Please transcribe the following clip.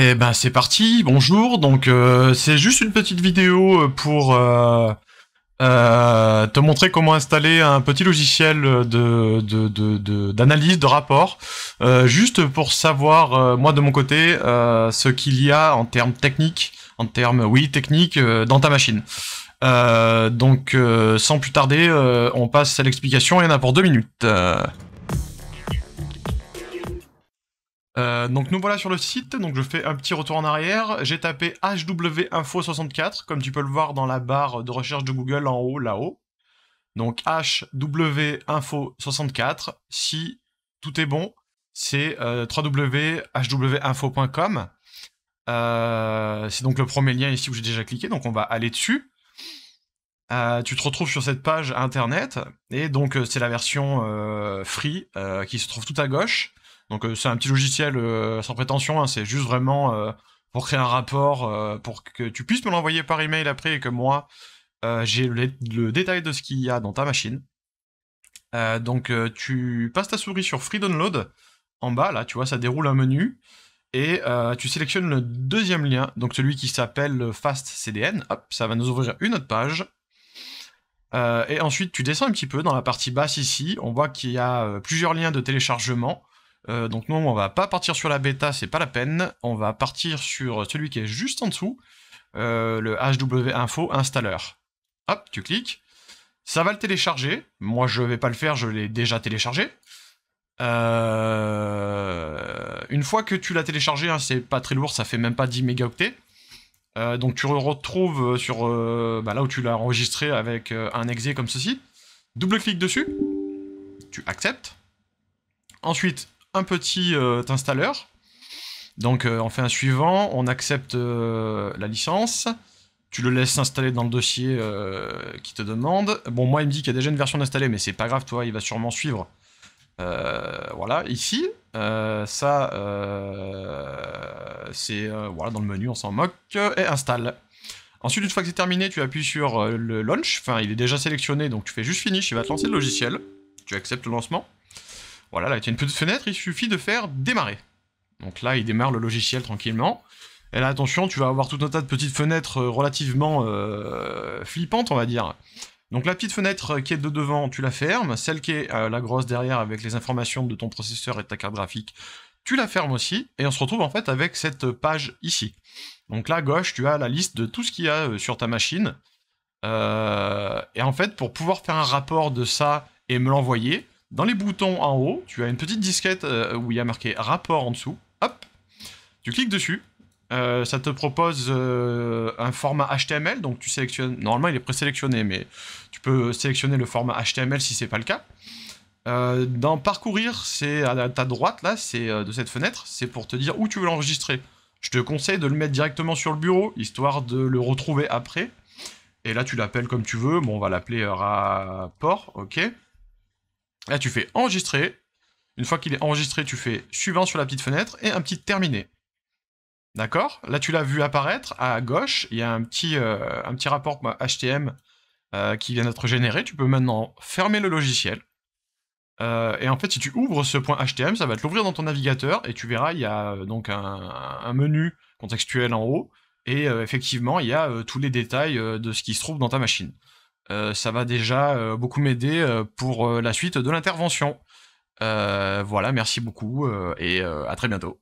Eh ben c'est parti, bonjour. Donc c'est juste une petite vidéo pour te montrer comment installer un petit logiciel d'analyse de rapport, juste pour savoir moi de mon côté ce qu'il y a en termes techniques, techniques dans ta machine. Sans plus tarder, on passe à l'explication. Il y en a pour 2 minutes. Donc nous voilà sur le site, donc je fais un petit retour en arrière, j'ai tapé HWInfo64, comme tu peux le voir dans la barre de recherche de Google en haut, là-haut. Donc HWInfo64, si tout est bon, c'est www.hwinfo.com. C'est donc le premier lien ici où j'ai déjà cliqué, donc on va aller dessus. Tu te retrouves sur cette page internet, et donc c'est la version free qui se trouve tout à gauche. Donc c'est un petit logiciel sans prétention, hein, c'est juste vraiment pour créer un rapport, pour que tu puisses me l'envoyer par email après et que moi j'ai le détail de ce qu'il y a dans ta machine. Tu passes ta souris sur Free Download, en bas là, tu vois, ça déroule un menu, et tu sélectionnes le deuxième lien, donc celui qui s'appelle Fast CDN, hop, ça va nous ouvrir une autre page. Et ensuite tu descends un petit peu dans la partie basse ici, on voit qu'il y a plusieurs liens de téléchargement. Donc non, on va pas partir sur la bêta, c'est pas la peine. On va partir sur celui qui est juste en dessous, le HWInfo installeur. Hop, tu cliques. Ça va le télécharger. Moi, je vais pas le faire, je l'ai déjà téléchargé. Une fois que tu l'as téléchargé, hein, c'est pas très lourd, ça fait même pas 10 mégaoctets. Donc tu retrouves sur là où tu l'as enregistré avec un exe comme ceci. Double-clic dessus. Tu acceptes. Ensuite, un petit installeur. Donc on fait un suivant, on accepte la licence, tu le laisses s'installer dans le dossier qui te demande. Bon, moi il me dit qu'il y a déjà une version installée, mais c'est pas grave, toi, il va sûrement suivre. Voilà, ici, c'est voilà, dans le menu, on s'en moque, et installe. Ensuite, une fois que c'est terminé, tu appuies sur le launch, enfin il est déjà sélectionné, donc tu fais juste finish, il va te lancer le logiciel, tu acceptes le lancement. Voilà, là, tu as une petite fenêtre, il suffit de faire démarrer. Donc là, il démarre le logiciel tranquillement. Et là, attention, tu vas avoir tout un tas de petites fenêtres relativement flippantes, on va dire. Donc la petite fenêtre qui est de devant, tu la fermes. Celle qui est la grosse derrière avec les informations de ton processeur et de ta carte graphique, tu la fermes aussi. Et on se retrouve en fait avec cette page ici. Donc là, à gauche, tu as la liste de tout ce qu'il y a sur ta machine. Et en fait, pour pouvoir faire un rapport de ça et me l'envoyer, dans les boutons en haut, tu as une petite disquette où il y a marqué rapport en dessous. Hop, tu cliques dessus. Ça te propose un format HTML, donc tu sélectionnes. Normalement, il est présélectionné, mais tu peux sélectionner le format HTML si c'est pas le cas. Dans parcourir, c'est à ta droite là, c'est de cette fenêtre, c'est pour te dire où tu veux l'enregistrer. Je te conseille de le mettre directement sur le bureau, histoire de le retrouver après. Et là, tu l'appelles comme tu veux. Bon, on va l'appeler rapport, ok. Là, tu fais enregistrer. Une fois qu'il est enregistré, tu fais suivant sur la petite fenêtre et un petit terminé. D'accord? Là, tu l'as vu apparaître à gauche. Il y a un petit rapport HTML qui vient d'être généré. Tu peux maintenant fermer le logiciel. Et en fait, si tu ouvres ce point HTML, ça va te l'ouvrir dans ton navigateur et tu verras, il y a donc un menu contextuel en haut. Et effectivement, il y a tous les détails de ce qui se trouve dans ta machine. Ça va déjà beaucoup m'aider pour la suite de l'intervention. Voilà, merci beaucoup et à très bientôt.